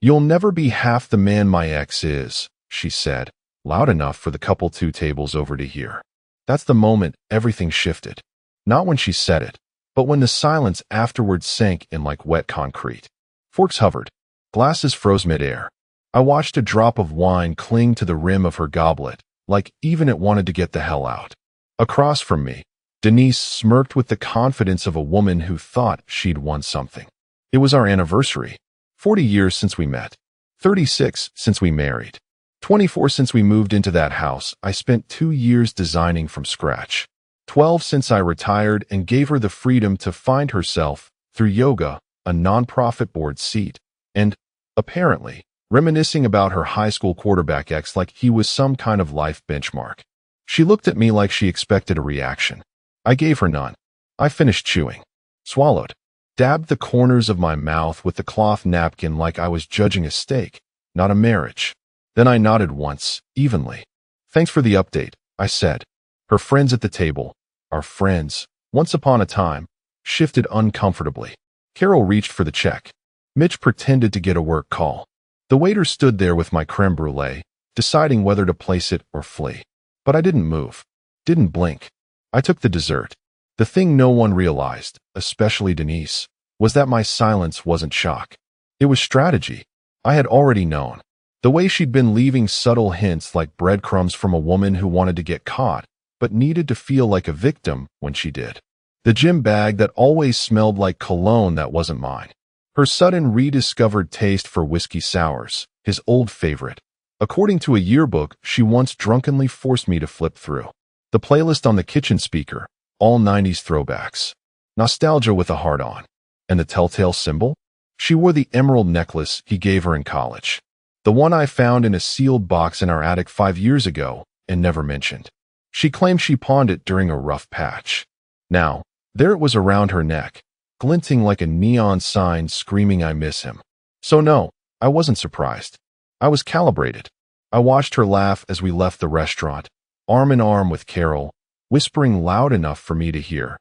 "You'll never be half the man my ex is," she said, loud enough for the couple 2 tables over to hear. That's the moment everything shifted. Not when she said it, but when the silence afterwards sank in like wet concrete. Forks hovered. Glasses froze midair. I watched a drop of wine cling to the rim of her goblet, like even it wanted to get the hell out. Across from me, Denise smirked with the confidence of a woman who thought she'd won something. It was our anniversary. 40 years since we met. 36 since we married. 24 since we moved into that house I spent 2 years designing from scratch. 12 since I retired and gave her the freedom to find herself through yoga, a nonprofit board seat, and, apparently, reminiscing about her high school quarterback ex like he was some kind of life benchmark. She looked at me like she expected a reaction. I gave her none. I finished chewing. Swallowed. Dabbed the corners of my mouth with the cloth napkin like I was judging a steak, not a marriage. Then I nodded once, evenly. "Thanks for the update," I said. Her friends at the table, our friends, once upon a time, shifted uncomfortably. Carol reached for the check. Mitch pretended to get a work call. The waiter stood there with my creme brulee, deciding whether to place it or flee. But I didn't move. Didn't blink. I took the dessert. The thing no one realized, especially Denise, was that my silence wasn't shock. It was strategy. I had already known. The way she'd been leaving subtle hints like breadcrumbs from a woman who wanted to get caught, but needed to feel like a victim when she did. The gym bag that always smelled like cologne that wasn't mine. Her sudden rediscovered taste for whiskey sours, his old favorite. According to a yearbook she once drunkenly forced me to flip through. The playlist on the kitchen speaker, all 90s throwbacks. Nostalgia with a heart-on. And the telltale symbol? She wore the emerald necklace he gave her in college. The one I found in a sealed box in our attic 5 years ago and never mentioned. She claimed she pawned it during a rough patch. Now, there it was around her neck, glinting like a neon sign screaming I miss him. So no, I wasn't surprised. I was calibrated. I watched her laugh as we left the restaurant, arm in arm with Carol, whispering loud enough for me to hear.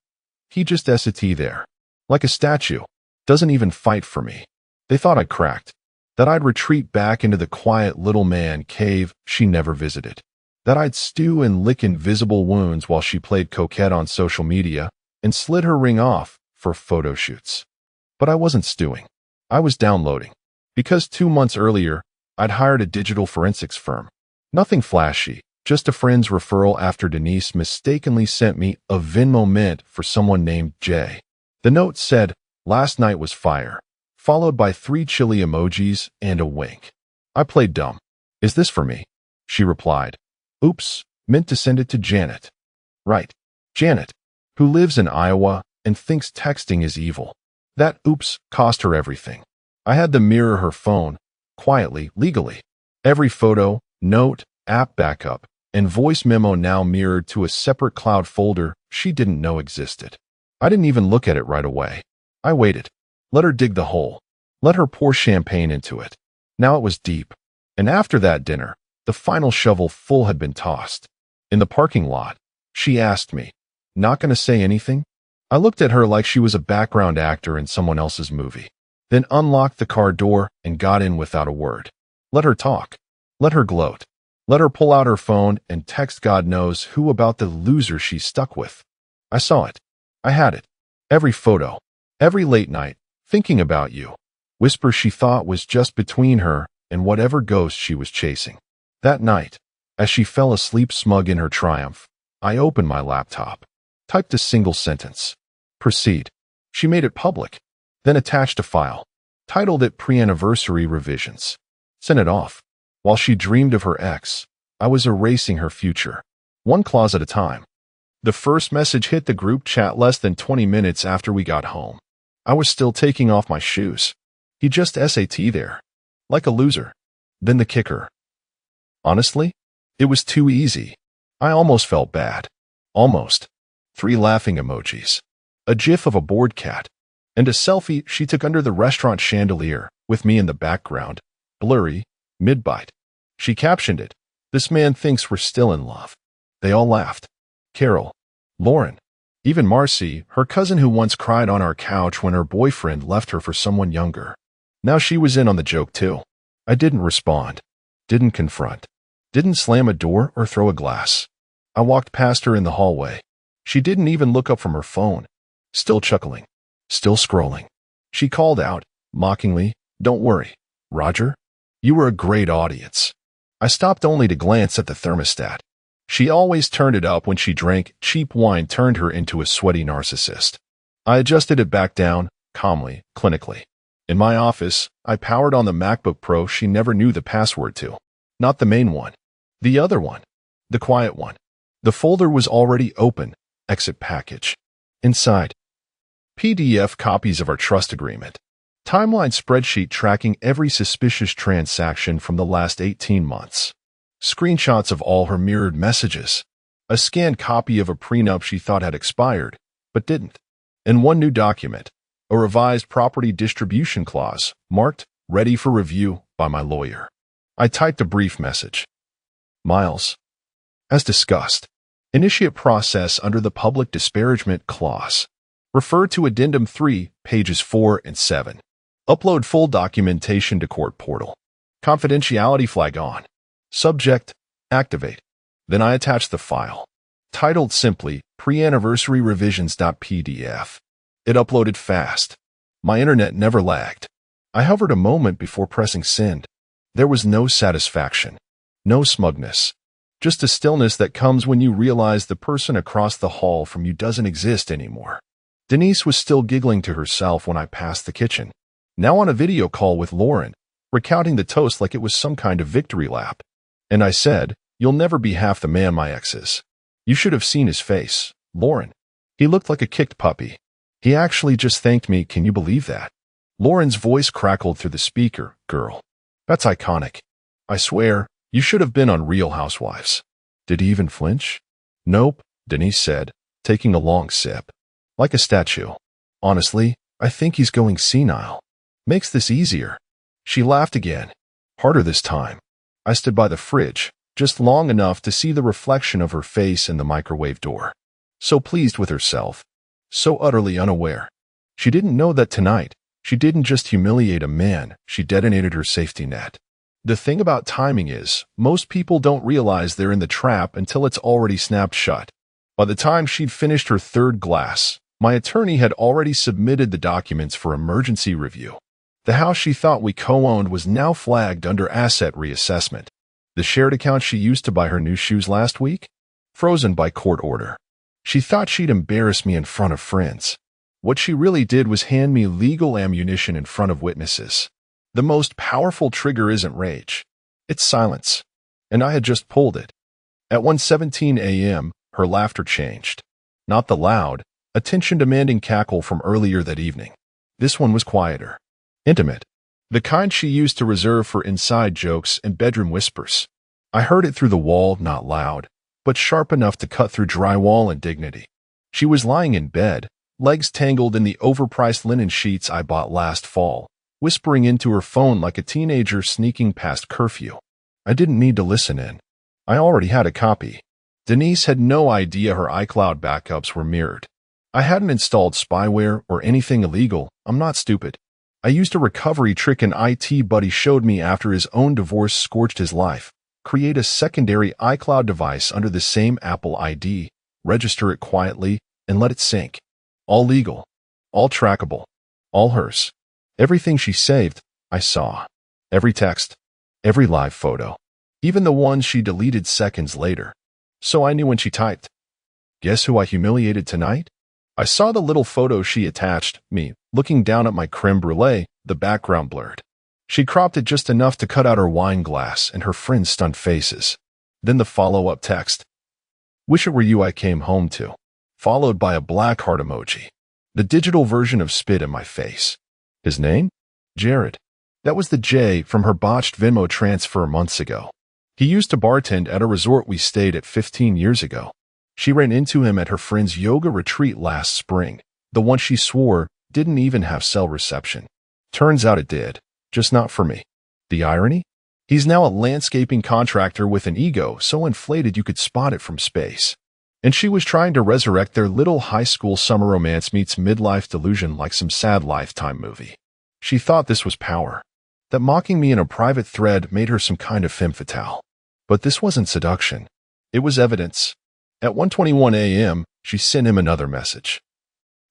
He just sat there. Like a statue. Doesn't even fight for me. They thought I'd cracked. That I'd retreat back into the quiet little man cave she never visited. That I'd stew and lick invisible wounds while she played coquette on social media and slid her ring off for photo shoots. But I wasn't stewing. I was downloading. Because 2 months earlier, I'd hired a digital forensics firm. Nothing flashy, just a friend's referral after Denise mistakenly sent me a Venmo mint for someone named Jay. The note said, "Last night was fire," followed by 3 chilly emojis and a wink. I played dumb. "Is this for me?" She replied. "Oops, meant to send it to Janet." Right, Janet, who lives in Iowa and thinks texting is evil. That oops cost her everything. I had to mirror her phone, quietly, legally. Every photo, note, app backup, and voice memo now mirrored to a separate cloud folder she didn't know existed. I didn't even look at it right away. I waited. Let her dig the hole. Let her pour champagne into it. Now it was deep. And after that dinner, the final shovel full had been tossed. In the parking lot, she asked me, "Not gonna say anything?" I looked at her like she was a background actor in someone else's movie. Then unlocked the car door and got in without a word. Let her talk. Let her gloat. Let her pull out her phone and text God knows who about the loser she's stuck with. I saw it. I had it. Every photo. Every late night. Thinking about you. Whisper she thought was just between her and whatever ghost she was chasing. That night, as she fell asleep smug in her triumph, I opened my laptop. Typed a single sentence. Proceed. She made it public. Then attached a file. Titled it Pre-Anniversary Revisions. Sent it off. While she dreamed of her ex, I was erasing her future. One clause at a time. The first message hit the group chat less than 20 minutes after we got home. I was still taking off my shoes. He just sat there. Like a loser. Then the kicker. Honestly, it was too easy. I almost felt bad. Almost. 3 laughing emojis. A gif of a bored cat. And a selfie she took under the restaurant chandelier, with me in the background. Blurry, mid-bite. She captioned it, "This man thinks we're still in love." They all laughed. Carol, Lauren, even Marcy, her cousin who once cried on our couch when her boyfriend left her for someone younger. Now she was in on the joke too. I didn't respond, didn't confront, didn't slam a door or throw a glass. I walked past her in the hallway. She didn't even look up from her phone, still chuckling, still scrolling. She called out, mockingly, "Don't worry, Roger. You were a great audience." I stopped only to glance at the thermostat. She always turned it up when she drank. Cheap wine turned her into a sweaty narcissist. I adjusted it back down, calmly, clinically. In my office, I powered on the MacBook Pro she never knew the password to. Not the main one. The other one. The quiet one. The folder was already open. Exit package. Inside, PDF copies of our trust agreement. Timeline spreadsheet tracking every suspicious transaction from the last 18 months. Screenshots of all her mirrored messages. A scanned copy of a prenup she thought had expired, but didn't. And one new document, a revised property distribution clause, marked, "Ready for review" by my lawyer. I typed a brief message. Miles. As discussed, initiate process under the public disparagement clause. Refer to Addendum 3, pages 4 and 7. Upload full documentation to court portal. Confidentiality flag on. Subject, activate. Then I attached the file, titled simply Pre-Anniversary Revisions.pdf. It uploaded fast. My internet never lagged. I hovered a moment before pressing send. There was no satisfaction, no smugness, just a stillness that comes when you realize the person across the hall from you doesn't exist anymore. Denise was still giggling to herself when I passed the kitchen, now on a video call with Lauren, recounting the toast like it was some kind of victory lap. And I said, "You'll never be half the man my ex is. You should have seen his face, Lauren. He looked like a kicked puppy. He actually just thanked me, can you believe that?" Lauren's voice crackled through the speaker. "Girl, that's iconic. I swear, you should have been on Real Housewives." Did he even flinch? "Nope," Denise said, taking a long sip. "Like a statue. Honestly, I think he's going senile. Makes this easier." She laughed again, harder this time. I stood by the fridge, just long enough to see the reflection of her face in the microwave door. So pleased with herself, so utterly unaware. She didn't know that tonight, she didn't just humiliate a man, she detonated her safety net. The thing about timing is, most people don't realize they're in the trap until it's already snapped shut. By the time she'd finished her third glass, my attorney had already submitted the documents for emergency review. The house she thought we co-owned was now flagged under asset reassessment. The shared account she used to buy her new shoes last week? Frozen by court order. She thought she'd embarrass me in front of friends. What she really did was hand me legal ammunition in front of witnesses. The most powerful trigger isn't rage. It's silence. And I had just pulled it. At 1:17 a.m., her laughter changed. Not the loud, attention-demanding cackle from earlier that evening. This one was quieter. Intimate. The kind she used to reserve for inside jokes and bedroom whispers. I heard it through the wall, not loud, but sharp enough to cut through drywall and dignity. She was lying in bed, legs tangled in the overpriced linen sheets I bought last fall, whispering into her phone like a teenager sneaking past curfew. I didn't need to listen in. I already had a copy. Denise had no idea her iCloud backups were mirrored. I hadn't installed spyware or anything illegal. I'm not stupid. I used a recovery trick an IT buddy showed me after his own divorce scorched his life. Create a secondary iCloud device under the same Apple ID, register it quietly, and let it sync. All legal. All trackable. All hers. Everything she saved, I saw. Every text. Every live photo. Even the ones she deleted seconds later. So I knew when she typed. Guess who I humiliated tonight? I saw the little photo she attached, me, looking down at my creme brulee, the background blurred. She cropped it just enough to cut out her wine glass and her friends' stunned faces. Then the follow-up text. "Wish it were you I came home to," followed by a black heart emoji. The digital version of spit in my face. His name? Jared. That was the J from her botched Venmo transfer months ago. He used to bartend at a resort we stayed at 15 years ago. She ran into him at her friend's yoga retreat last spring, the one she swore didn't even have cell reception. Turns out it did, just not for me. The irony? He's now a landscaping contractor with an ego so inflated you could spot it from space. And she was trying to resurrect their little high school summer romance meets midlife delusion like some sad Lifetime movie. She thought this was power. that mocking me in a private thread made her some kind of femme fatale. But this wasn't seduction. It was evidence. At 1:21 a.m., she sent him another message.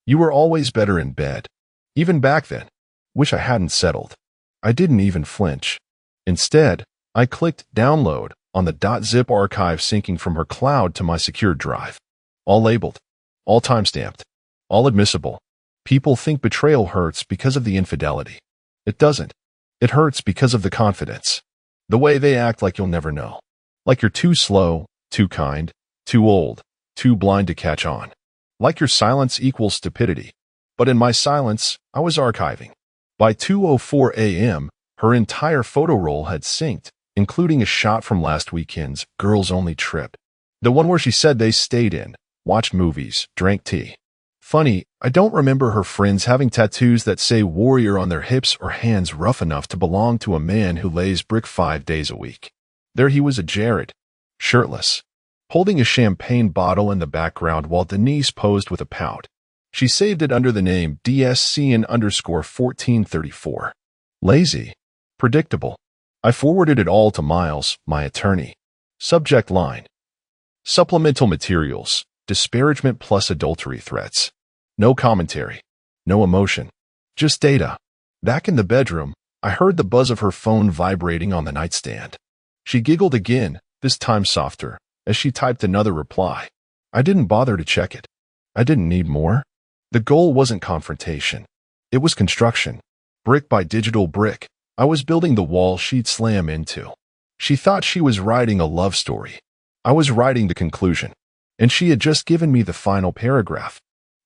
You were always better in bed. Even back then. Wish I hadn't settled. I didn't even flinch. Instead, I clicked download on the .zip archive syncing from her cloud to my secured drive. All labeled. All timestamped. All admissible. People think betrayal hurts because of the infidelity. It doesn't. It hurts because of the confidence. The way they act like you'll never know. Like you're too slow, too kind, too old, too blind to catch on. Like your silence equals stupidity. But in my silence, I was archiving. By 2:04 a.m., her entire photo roll had synced, including a shot from last weekend's girls-only trip. The one where she said they stayed in, watched movies, drank tea. Funny, I don't remember her friends having tattoos that say warrior on their hips or hands rough enough to belong to a man who lays brick 5 days a week. There he was, a Jared, shirtless, holding a champagne bottle in the background while Denise posed with a pout. She saved it under the name DSCN_1434. Lazy. Predictable. I forwarded it all to Miles, my attorney. Subject line. Supplemental materials. Disparagement plus adultery threats. No commentary. No emotion. Just data. Back in the bedroom, I heard the buzz of her phone vibrating on the nightstand. She giggled again, this time softer, as she typed another reply. I didn't bother to check it. I didn't need more. The goal wasn't confrontation. It was construction. Brick by digital brick, I was building the wall she'd slam into. She thought she was writing a love story. I was writing the conclusion. And she had just given me the final paragraph.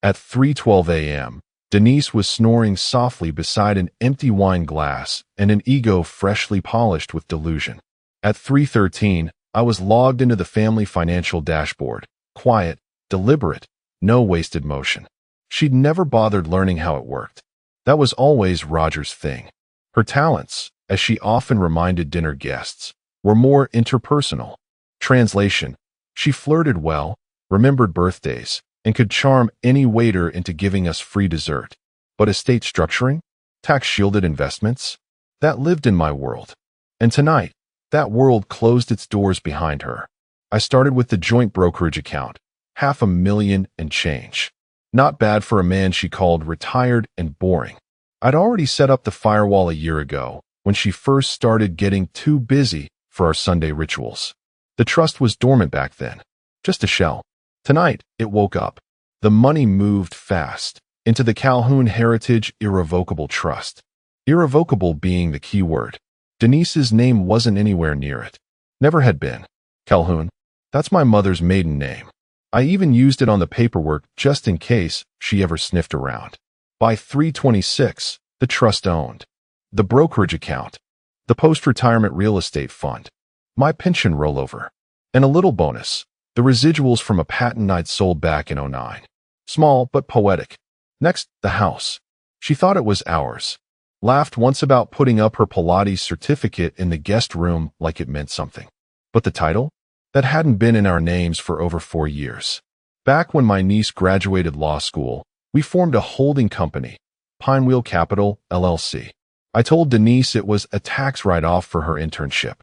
At 3:12 a.m., Denise was snoring softly beside an empty wine glass and an ego freshly polished with delusion. At 3:13, I was logged into the family financial dashboard, quiet, deliberate, no wasted motion. She'd never bothered learning how it worked. That was always Roger's thing. Her talents, as she often reminded dinner guests, were more interpersonal. Translation: she flirted well, remembered birthdays, and could charm any waiter into giving us free dessert. But estate structuring? Tax-shielded investments? That lived in my world. And tonight, that world closed its doors behind her. I started with the joint brokerage account, $500,000 and change. Not bad for a man she called retired and boring. I'd already set up the firewall a year ago, when she first started getting too busy for our Sunday rituals. The trust was dormant back then, just a shell. Tonight, it woke up. The money moved fast into the Calhoun Heritage Irrevocable Trust. Irrevocable being the key word. Denise's name wasn't anywhere near it. Never had been. Calhoun. That's my mother's maiden name. I even used it on the paperwork just in case she ever sniffed around. By 3/26, the trust owned the brokerage account, the post-retirement real estate fund, my pension rollover, and a little bonus, the residuals from a patent I'd sold back in '09. Small but poetic. Next, the house. She thought it was ours. Laughed once about putting up her Pilates certificate in the guest room like it meant something. But the title? That hadn't been in our names for over 4 years. Back when my niece graduated law school, we formed a holding company, Pinewheel Capital, LLC. I told Denise it was a tax write-off for her internship.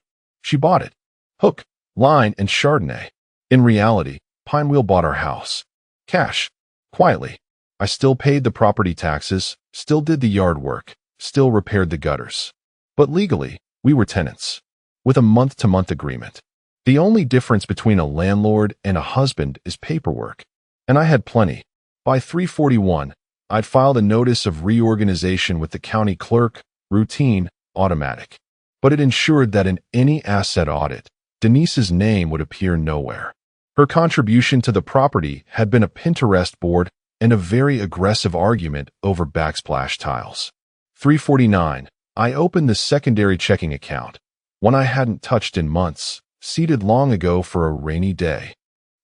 She bought it. Hook, line, and Chardonnay. In reality, Pinewheel bought our house. Cash. Quietly. I still paid the property taxes, still did the yard work, still repaired the gutters. But legally, we were tenants. With a month-to-month agreement. The only difference between a landlord and a husband is paperwork. And I had plenty. By 3/41, I'd filed a notice of reorganization with the county clerk, routine, automatic. But it ensured that in any asset audit, Denise's name would appear nowhere. Her contribution to the property had been a Pinterest board and a very aggressive argument over backsplash tiles. 3/49, I opened the secondary checking account, one I hadn't touched in months, seeded long ago for a rainy day.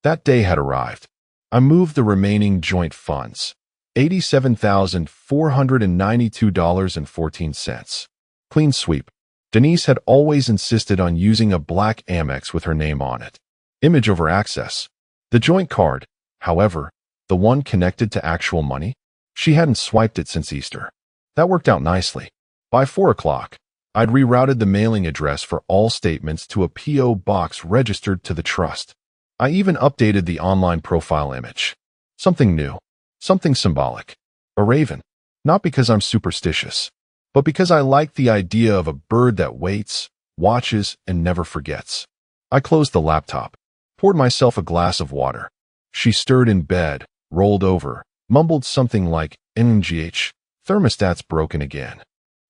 That day had arrived. I moved the remaining joint funds, $87,492.14. Clean sweep. Denise had always insisted on using a black Amex with her name on it. Image over access. The joint card, however, the one connected to actual money, she hadn't swiped it since Easter. That worked out nicely. By 4 o'clock, I'd rerouted the mailing address for all statements to a P.O. box registered to the trust. I even updated the online profile image. Something new. Something symbolic. A raven. Not because I'm superstitious, but because I like the idea of a bird that waits, watches, and never forgets. I closed the laptop, poured myself a glass of water. She stirred in bed, rolled over, mumbled something like, NGH, thermostat's broken again.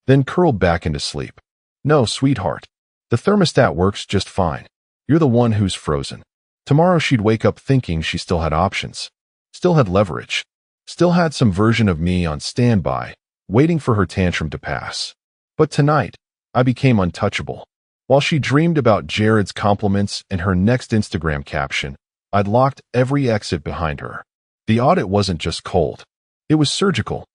Then curled back into sleep. No, sweetheart. The thermostat works just fine. You're the one who's frozen. Tomorrow she'd wake up thinking she still had options. Still had leverage. Still had some version of me on standby, waiting for her tantrum to pass. But tonight, I became untouchable. While she dreamed about Jared's compliments and her next Instagram caption, I'd locked every exit behind her. The audit wasn't just cold. It was surgical.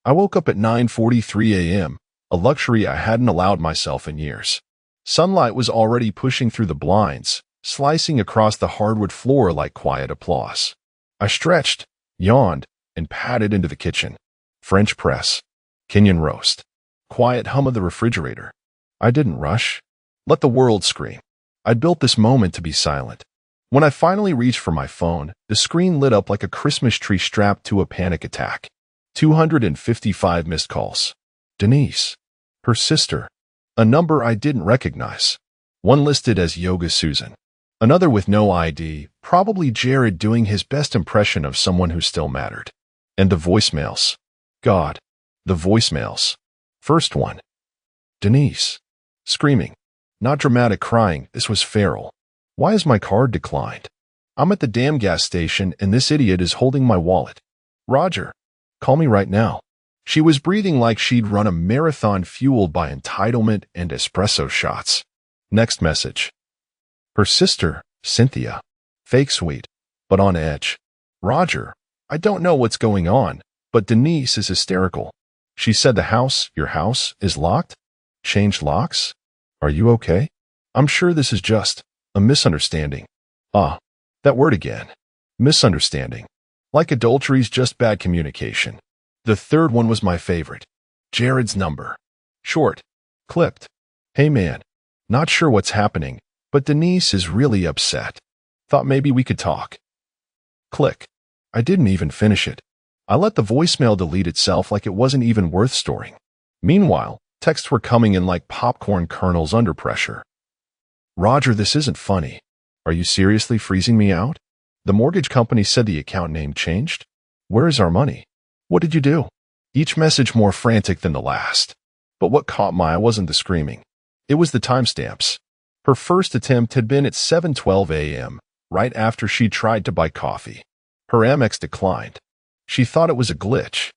I woke up at 9:43 a.m., a luxury I hadn't allowed myself in years. Sunlight was already pushing through the blinds, slicing across the hardwood floor like quiet applause. I stretched, yawned, and padded into the kitchen. French press. Kenyan roast. Quiet hum of the refrigerator. I didn't rush. Let the world scream. I'd built this moment to be silent. When I finally reached for my phone, the screen lit up like a Christmas tree strapped to a panic attack. 255 missed calls. Denise. Her sister. A number I didn't recognize. One listed as Yoga Susan. Another with no ID, probably Jared doing his best impression of someone who still mattered. And the voicemails. God. The voicemails. First one. Denise. Screaming. Not dramatic crying, this was feral. Why is my card declined? I'm at the damn gas station and this idiot is holding my wallet. Roger. Call me right now. She was breathing like she'd run a marathon fueled by entitlement and espresso shots. Next message. Her sister, Cynthia. Fake sweet, but on edge. Roger. I don't know what's going on, but Denise is hysterical. She said the house, your house, is locked? Changed locks? Are you okay? I'm sure this is just a misunderstanding. Ah, that word again. Misunderstanding. Like adultery's just bad communication. The third one was my favorite. Jared's number. Short. Clipped. Hey man. Not sure what's happening, but Denise is really upset. Thought maybe we could talk. Click. I didn't even finish it. I let the voicemail delete itself like it wasn't even worth storing. Meanwhile, texts were coming in like popcorn kernels under pressure. Roger, this isn't funny. Are you seriously freezing me out? The mortgage company said the account name changed. Where is our money? What did you do? Each message more frantic than the last. But what caught my eye wasn't the screaming. It was the timestamps. Her first attempt had been at 7:12 a.m., right after she tried to buy coffee. Her Amex declined. She thought it was a glitch.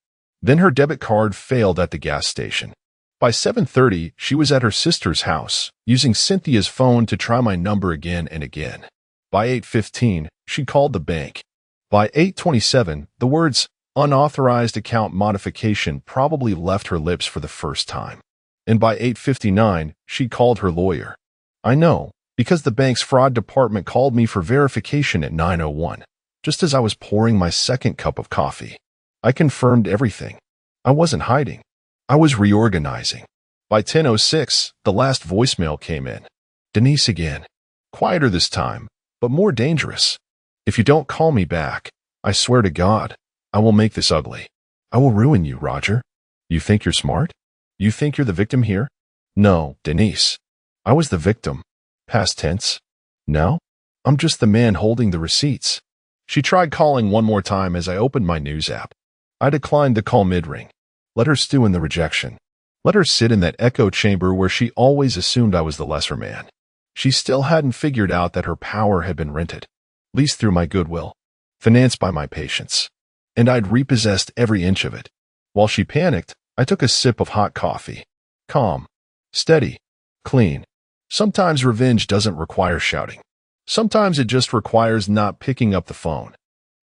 Then her debit card failed at the gas station. By 7:30, she was at her sister's house, using Cynthia's phone to try my number again and again. By 8:15, she called the bank. By 8:27, the words, unauthorized account modification probably left her lips for the first time. And by 8:59, she called her lawyer. I know, because the bank's fraud department called me for verification at 9:01. Just as I was pouring my second cup of coffee. I confirmed everything. I wasn't hiding. I was reorganizing. By 10:06, the last voicemail came in. Denise again. Quieter this time, but more dangerous. If you don't call me back, I swear to God, I will make this ugly. I will ruin you, Roger. You think you're smart? You think you're the victim here? No, Denise. I was the victim. Past tense. Now, I'm just the man holding the receipts. She tried calling one more time as I opened my news app. I declined the call mid-ring. Let her stew in the rejection. Let her sit in that echo chamber where she always assumed I was the lesser man. She still hadn't figured out that her power had been rented, leased through my goodwill, financed by my patience, and I'd repossessed every inch of it. While she panicked, I took a sip of hot coffee. Calm, steady, clean. Sometimes revenge doesn't require shouting. Sometimes it just requires not picking up the phone.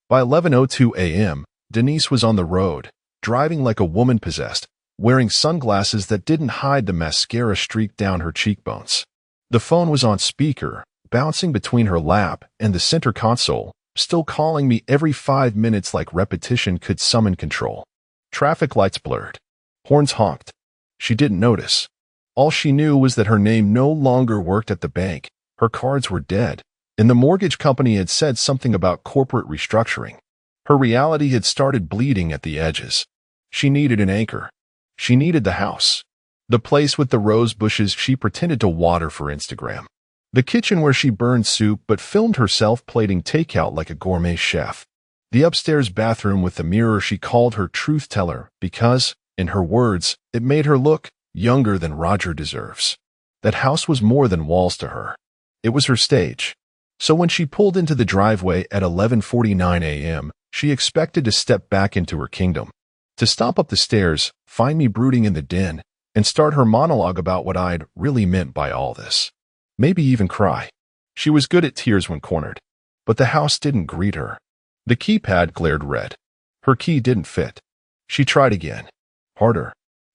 By 11:02 a.m., Denise was on the road, driving like a woman possessed, wearing sunglasses that didn't hide the mascara streak down her cheekbones. The phone was on speaker, bouncing between her lap and the center console, still calling me every 5 minutes like repetition could summon control. Traffic lights blurred. Horns honked. She didn't notice. All she knew was that her name no longer worked at the bank. Her cards were dead, and the mortgage company had said something about corporate restructuring. Her reality had started bleeding at the edges. She needed an anchor. She needed the house. The place with the rose bushes she pretended to water for Instagram. The kitchen where she burned soup but filmed herself plating takeout like a gourmet chef. The upstairs bathroom with the mirror she called her truth teller because, in her words, it made her look younger than Roger deserves. That house was more than walls to her. It was her stage. So when she pulled into the driveway at 11:49 a.m., she expected to step back into her kingdom. To stomp up the stairs, find me brooding in the den, and start her monologue about what I'd really meant by all this. Maybe even cry. She was good at tears when cornered. But the house didn't greet her. The keypad glared red. Her key didn't fit. She tried again. Harder.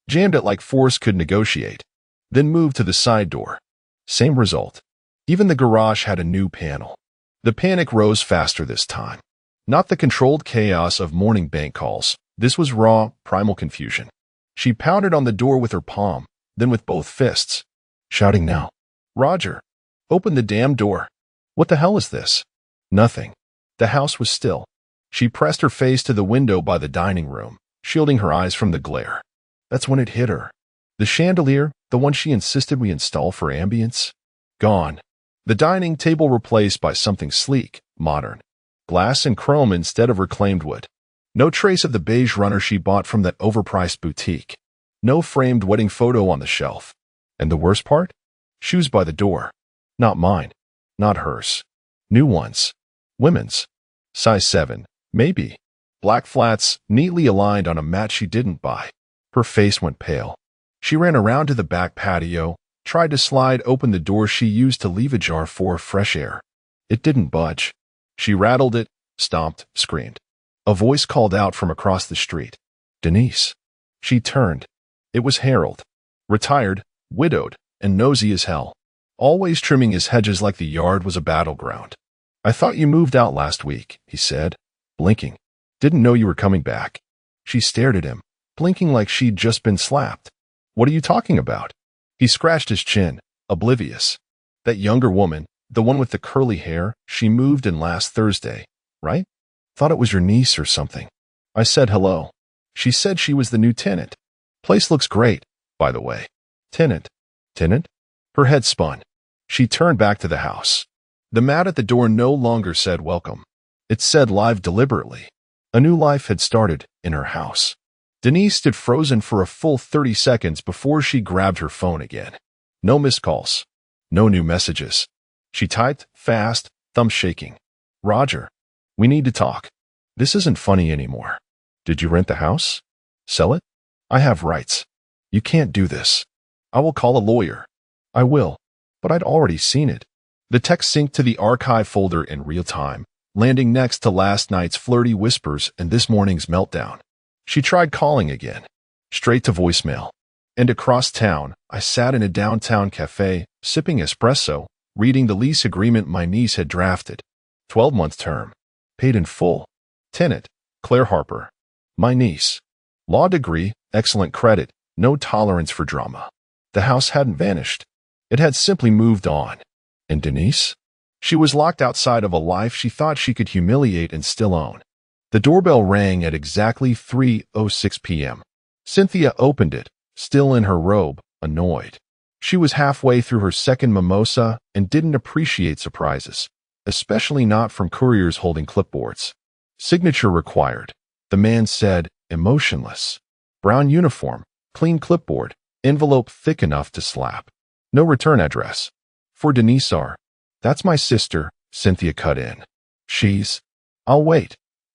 Jammed it like force could negotiate. Then moved to the side door. Same result. Even the garage had a new panel. The panic rose faster this time. Not the controlled chaos of morning bank calls. This was raw, primal confusion. She pounded on the door with her palm, then with both fists, shouting now. Roger, open the damn door. What the hell is this? Nothing. The house was still. She pressed her face to the window by the dining room, shielding her eyes from the glare. That's when it hit her. The chandelier, the one she insisted we install for ambience, gone. The dining table replaced by something sleek, modern. Glass and chrome instead of reclaimed wood. No trace of the beige runner she bought from that overpriced boutique. No framed wedding photo on the shelf. And the worst part? Shoes by the door. Not mine. Not hers. New ones. Women's. Size 7. Maybe. Black flats, neatly aligned on a mat she didn't buy. Her face went pale. She ran around to the back patio, tried to slide open the door she used to leave ajar for fresh air. It didn't budge. She rattled it, stomped, screamed. A voice called out from across the street. Denise. She turned. It was Harold. Retired, widowed, and nosy as hell. Always trimming his hedges like the yard was a battleground. I thought you moved out last week, he said, blinking. Didn't know you were coming back. She stared at him, blinking like she'd just been slapped. What are you talking about? He scratched his chin, oblivious. That younger woman, the one with the curly hair, she moved in last Thursday, right? Thought it was your niece or something. I said hello. She said she was the new tenant. Place looks great, by the way. Tenant? Tenant? Her head spun. She turned back to the house. The mat at the door no longer said welcome. It said live deliberately. A new life had started in her house. Denise stood frozen for a full 30 seconds before she grabbed her phone again. No missed calls. No new messages. She typed, fast, thumb shaking. Roger. We need to talk. This isn't funny anymore. Did you rent the house? Sell it? I have rights. You can't do this. I will call a lawyer. I will. But I'd already seen it. The text synced to the archive folder in real time, landing next to last night's flirty whispers and this morning's meltdown. She tried calling again. Straight to voicemail. And across town, I sat in a downtown cafe, sipping espresso, reading the lease agreement my niece had drafted. 12-month term. Paid in full. Tenant, Claire Harper. My niece. Law degree, excellent credit, no tolerance for drama. The house hadn't vanished. It had simply moved on. And Denise? She was locked outside of a life she thought she could humiliate and still own. The doorbell rang at exactly 3:06 p.m. Cynthia opened it, still in her robe, annoyed. She was halfway through her second mimosa and didn't appreciate surprises, especially not from couriers holding clipboards. Signature required. The man said, emotionless. Brown uniform, clean clipboard, envelope thick enough to slap. No return address. For Denise R. That's my sister, Cynthia cut in. She's... I'll wait,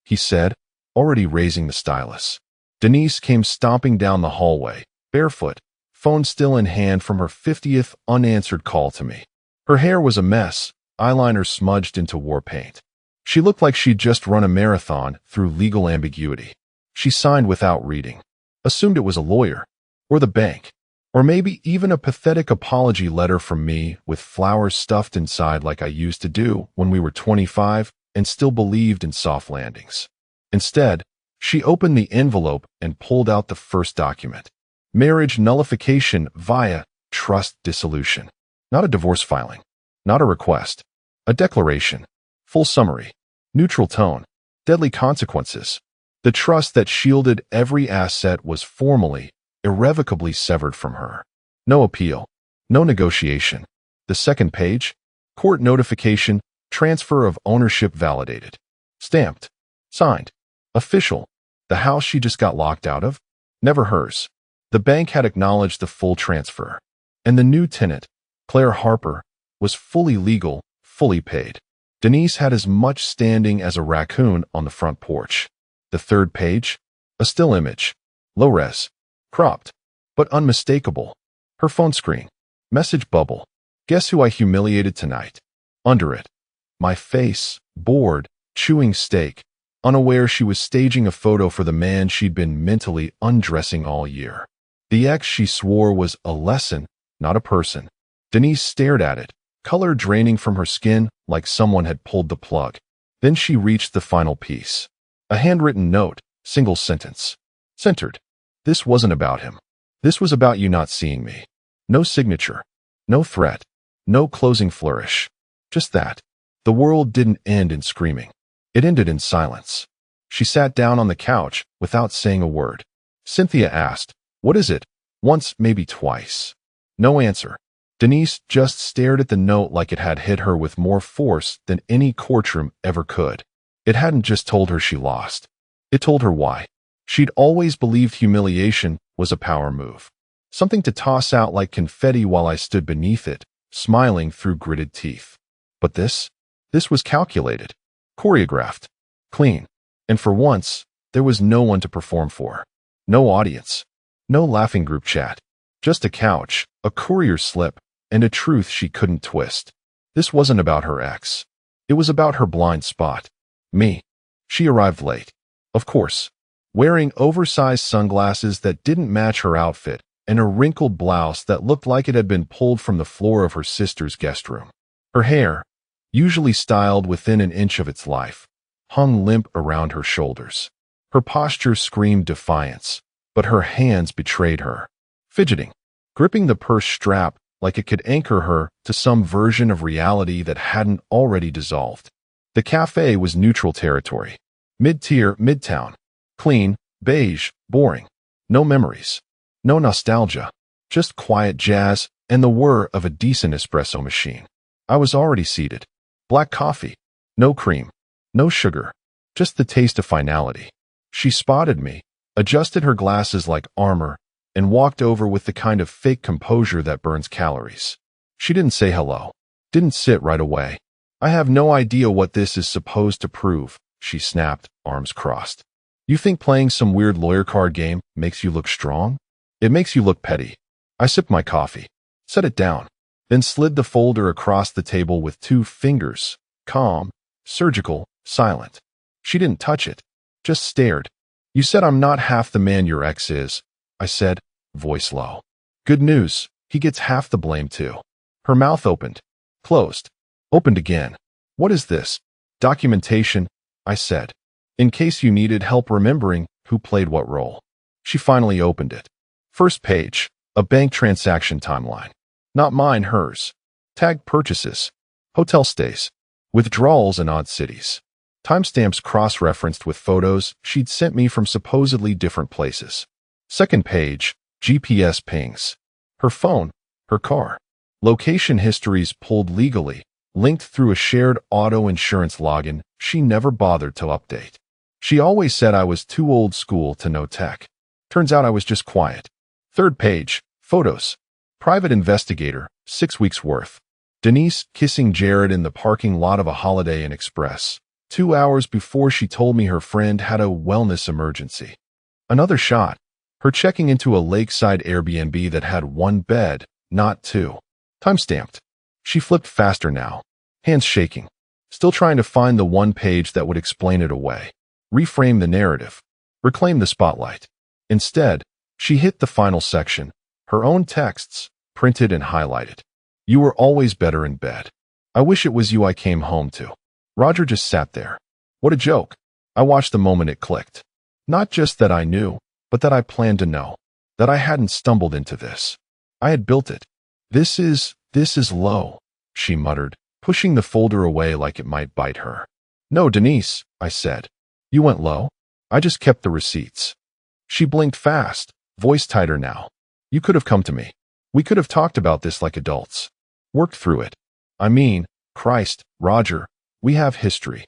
he said, already raising the stylus. Denise came stomping down the hallway, barefoot, phone still in hand from her 50th unanswered call to me. Her hair was a mess, eyeliner smudged into war paint. She looked like she'd just run a marathon through legal ambiguity. She signed without reading. Assumed it was a lawyer, or the bank, or maybe even a pathetic apology letter from me with flowers stuffed inside like I used to do when we were 25 and still believed in soft landings. Instead, she opened the envelope and pulled out the first document. Marriage nullification via trust dissolution. Not a divorce filing. Not a request. A declaration. Full summary. Neutral tone. Deadly consequences. The trust that shielded every asset was formally, irrevocably severed from her. No appeal. No negotiation. The second page. Court notification. Transfer of ownership validated. Stamped. Signed. Official. The house she just got locked out of? Never hers. The bank had acknowledged the full transfer. And the new tenant, Claire Harper, was fully legal, fully paid. Denise had as much standing as a raccoon on the front porch. The third page, a still image, low-res, cropped, but unmistakable. Her phone screen, message bubble. Guess who I humiliated tonight? Under it, my face, bored, chewing steak, unaware she was staging a photo for the man she'd been mentally undressing all year. The ex she swore was a lesson, not a person. Denise stared at it, color draining from her skin like someone had pulled the plug. Then she reached the final piece. A handwritten note, single sentence. Centered. This wasn't about him. This was about you not seeing me. No signature. No threat. No closing flourish. Just that. The world didn't end in screaming. It ended in silence. She sat down on the couch without saying a word. Cynthia asked, "What is it?" Once, maybe twice. No answer. Denise just stared at the note like it had hit her with more force than any courtroom ever could. It hadn't just told her she lost. It told her why. She'd always believed humiliation was a power move. Something to toss out like confetti while I stood beneath it, smiling through gritted teeth. But this was calculated, choreographed, clean. And for once, there was no one to perform for. No audience. No laughing group chat. Just a couch, a courier slip, and a truth she couldn't twist. This wasn't about her ex. It was about her blind spot. Me. She arrived late. Of course. Wearing oversized sunglasses that didn't match her outfit and a wrinkled blouse that looked like it had been pulled from the floor of her sister's guest room. Her hair, usually styled within an inch of its life, hung limp around her shoulders. Her posture screamed defiance, but her hands betrayed her. Fidgeting, gripping the purse strap like it could anchor her to some version of reality that hadn't already dissolved. The cafe was neutral territory. Mid-tier, midtown. Clean, beige, boring. No memories. No nostalgia. Just quiet jazz and the whir of a decent espresso machine. I was already seated. Black coffee. No cream. No sugar. Just the taste of finality. She spotted me, adjusted her glasses like armor, and walked over with the kind of fake composure that burns calories. She didn't say hello. Didn't sit right away. "I have no idea what this is supposed to prove," she snapped, arms crossed. "You think playing some weird lawyer card game makes you look strong? It makes you look petty." I sipped my coffee, set it down, then slid the folder across the table with 2 fingers, calm, surgical, silent. She didn't touch it, just stared. "You said I'm not half the man your ex is," I said, voice low. "Good news, he gets half the blame too." Her mouth opened, closed, opened again. "What is this?" "Documentation," I said, "in case you needed help remembering who played what role." She finally opened it. First page, a bank transaction timeline. Not mine, hers. Tagged purchases, hotel stays, withdrawals in odd cities. Timestamps cross-referenced with photos she'd sent me from supposedly different places. Second page, GPS pings. Her phone, her car. Location histories pulled legally, linked through a shared auto insurance login she never bothered to update. She always said I was too old school to know tech. Turns out I was just quiet. Third page, photos. Private investigator, 6 weeks worth. Denise kissing Jared in the parking lot of a Holiday Inn Express, 2 hours before she told me her friend had a wellness emergency. Another shot. Her checking into a lakeside Airbnb that had 1 bed, not 2. Timestamped. She flipped faster now, hands shaking, still trying to find the one page that would explain it away. Reframe the narrative. Reclaim the spotlight. Instead, she hit the final section, her own texts, printed and highlighted. "You were always better in bed. I wish it was you I came home to." Roger just sat there. What a joke. I watched the moment it clicked. Not just that I knew, but that I planned to know. That I hadn't stumbled into this. I had built it. This is low, she muttered, pushing the folder away like it might bite her. No, Denise, I said. You went low? I just kept the receipts. She blinked fast, voice tighter now. You could have come to me. We could have talked about this like adults. Worked through it. I mean, Christ, Roger, we have history.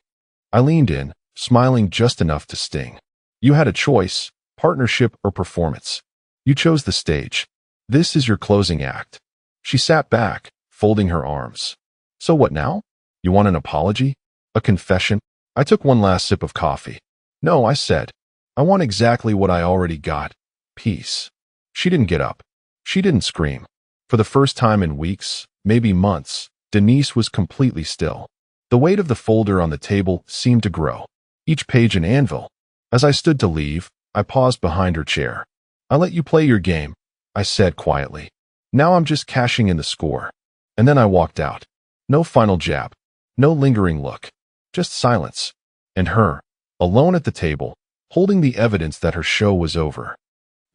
I leaned in, smiling just enough to sting. You had a choice, partnership or performance. You chose the stage. This is your closing act. She sat back, folding her arms. So what now? You want an apology? A confession? I took one last sip of coffee. No, I said. I want exactly what I already got. Peace. She didn't get up. She didn't scream. For the first time in weeks, maybe months, Denise was completely still. The weight of the folder on the table seemed to grow, each page an anvil. As I stood to leave, I paused behind her chair. I let you play your game, I said quietly. Now I'm just cashing in the score. And then I walked out. No final jab. No lingering look. Just silence. And her, alone at the table, holding the evidence that her show was over.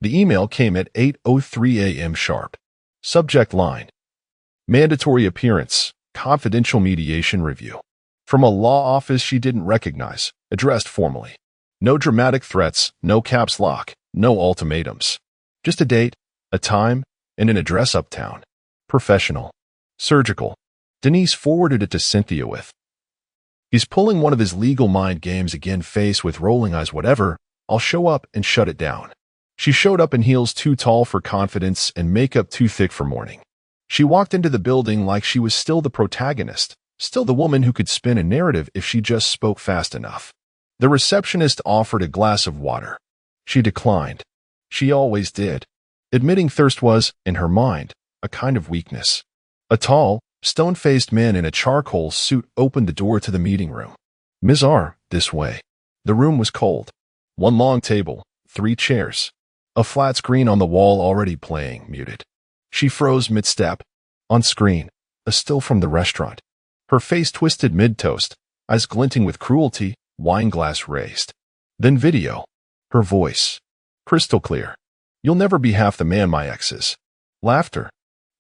The email came at 8:03 a.m. sharp. Subject line: Mandatory appearance, confidential mediation review. From a law office she didn't recognize, addressed formally. No dramatic threats, no caps lock, no ultimatums. Just a date, a time, and an address uptown. Professional. Surgical. Denise forwarded it to Cynthia with, "He's pulling one of his legal mind games again, face with rolling eyes, whatever. I'll show up and shut it down." She showed up in heels too tall for confidence and makeup too thick for mourning. She walked into the building like she was still the protagonist, still the woman who could spin a narrative if she just spoke fast enough. The receptionist offered a glass of water. She declined. She always did. Admitting thirst was, in her mind, a kind of weakness. A tall, stone-faced man in a charcoal suit opened the door to the meeting room. "Ms. R, this way." The room was cold. One long table, 3 chairs. A flat screen on the wall already playing, muted. She froze mid-step. On screen, a still from the restaurant. Her face twisted mid-toast, eyes glinting with cruelty, wine glass raised. Then video. Her voice. Crystal clear. "You'll never be half the man my ex is." Laughter.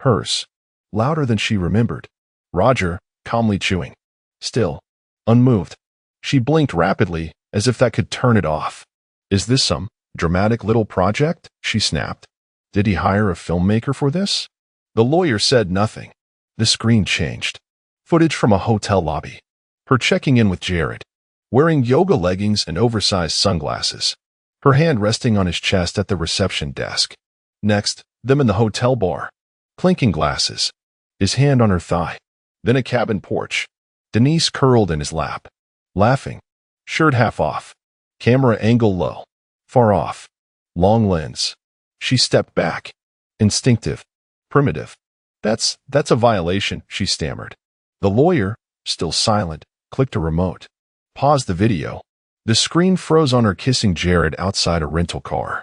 Hers. Louder than she remembered. Roger, calmly chewing. Still. Unmoved. She blinked rapidly, as if that could turn it off. "Is this some dramatic little project?" she snapped. "Did he hire a filmmaker for this?" The lawyer said nothing. The screen changed. Footage from a hotel lobby. Her checking in with Jared. Wearing yoga leggings and oversized sunglasses. Her hand resting on his chest at the reception desk. Next, them in the hotel bar. Clinking glasses. His hand on her thigh. Then a cabin porch. Denise curled in his lap. Laughing. Shirt half off. Camera angle low. Far off. Long lens. She stepped back. Instinctive. Primitive. That's a violation," she stammered. The lawyer, still silent, clicked a remote. Paused the video. The screen froze on her kissing Jared outside a rental car.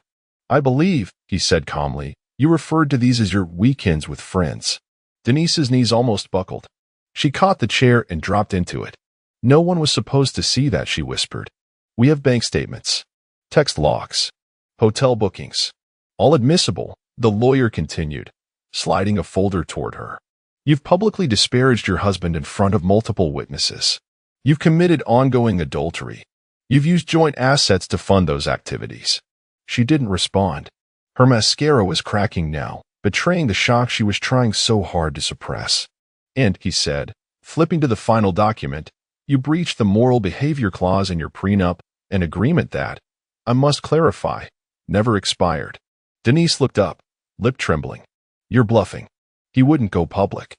"I believe," he said calmly, "you referred to these as your weekends with friends." Denise's knees almost buckled. She caught the chair and dropped into it. "No one was supposed to see that," she whispered. "We have bank statements, text logs, hotel bookings. All admissible," the lawyer continued, sliding a folder toward her. "You've publicly disparaged your husband in front of multiple witnesses. You've committed ongoing adultery. You've used joint assets to fund those activities." She didn't respond. Her mascara was cracking now, betraying the shock she was trying so hard to suppress. "And," he said, flipping to the final document, "you breached the moral behavior clause in your prenup, an agreement that, I must clarify, never expired." Denise looked up, lip trembling. "You're bluffing. He wouldn't go public."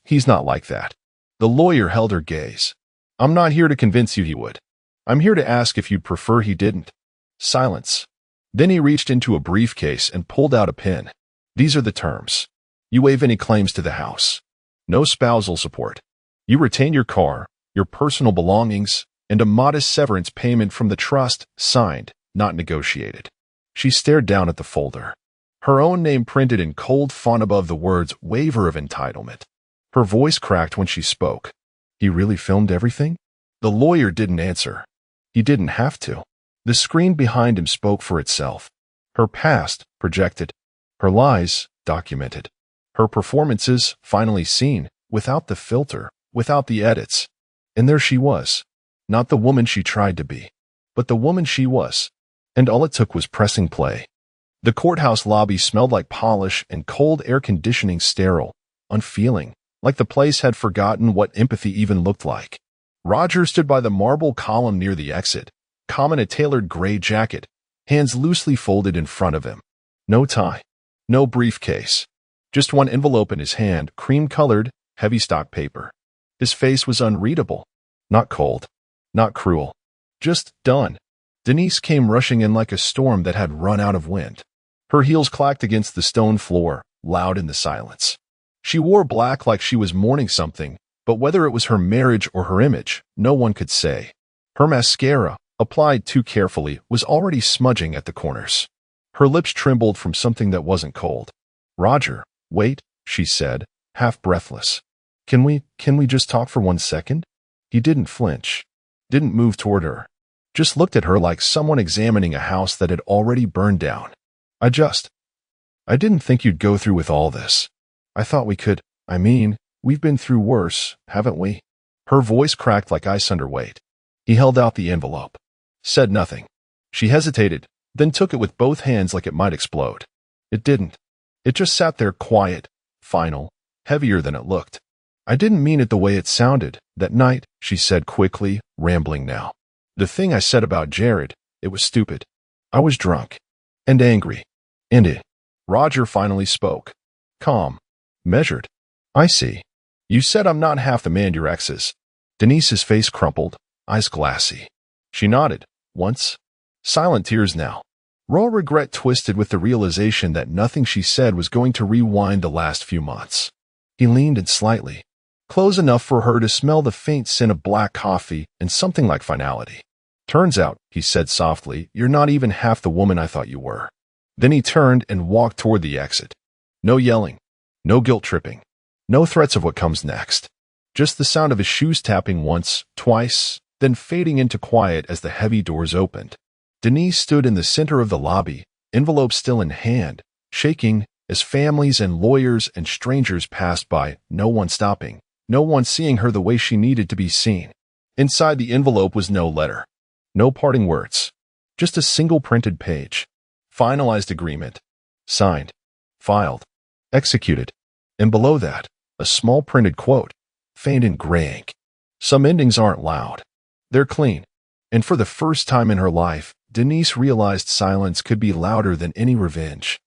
He's not like that." The lawyer held her gaze. "I'm not here to convince you he would. I'm here to ask if you'd prefer he didn't." Silence. Then he reached into a briefcase and pulled out a pen. "These are the terms. You waive any claims to the house. No spousal support. You retain your car, your personal belongings, and a modest severance payment from the trust, signed, not negotiated." She stared down at the folder. Her own name printed in cold font above the words "waiver of entitlement." Her voice cracked when she spoke. "He really filmed everything?" The lawyer didn't answer. He didn't have to. The screen behind him spoke for itself. Her past, projected. Her lies, documented. Her performances, finally seen, without the filter, without the edits. And there she was. Not the woman she tried to be, but the woman she was. And all it took was pressing play. The courthouse lobby smelled like polish and cold air conditioning, sterile, unfeeling, like the place had forgotten what empathy even looked like. Roger stood by the marble column near the exit, calm in a tailored gray jacket, hands loosely folded in front of him. No tie, no briefcase, just one envelope in his hand, cream-colored, heavy stock paper. His face was unreadable, not cold, not cruel, just done. Denise came rushing in like a storm that had run out of wind. Her heels clacked against the stone floor, loud in the silence. She wore black like she was mourning something, but whether it was her marriage or her image, no one could say. Her mascara, applied too carefully, was already smudging at the corners. Her lips trembled from something that wasn't cold. "Roger, wait," she said, half breathless. Can we just talk for 1 second?" He didn't flinch, didn't move toward her, just looked at her like someone examining a house that had already burned down. I didn't think you'd go through with all this. I thought we could. We've been through worse, haven't we?" Her voice cracked like ice under weight. He held out the envelope. Said nothing. She hesitated, then took it with both hands like it might explode. It didn't. It just sat there quiet, final, heavier than it looked. "I didn't mean it the way it sounded that night," she said quickly, rambling now. "The thing I said about Jared, it was stupid. I was drunk. And angry. And it." Roger finally spoke. Calm. Measured. "I see. You said I'm not half the man your ex is." Denise's face crumpled, eyes glassy. She nodded, once. Silent tears now. Raw regret twisted with the realization that nothing she said was going to rewind the last few months. He leaned in slightly, close enough for her to smell the faint scent of black coffee and something like finality. "Turns out," he said softly, "you're not even half the woman I thought you were." Then he turned and walked toward the exit. No yelling, no guilt tripping, no threats of what comes next. Just the sound of his shoes tapping once, twice, then fading into quiet as the heavy doors opened. Denise stood in the center of the lobby, envelope still in hand, shaking as families and lawyers and strangers passed by, no one stopping, no one seeing her the way she needed to be seen. Inside the envelope was no letter, no parting words, just a single printed page. Finalized agreement. Signed. Filed. Executed. And below that, a small printed quote, faint in gray ink. Some endings aren't loud. They're clean. And for the first time in her life, Denise realized silence could be louder than any revenge.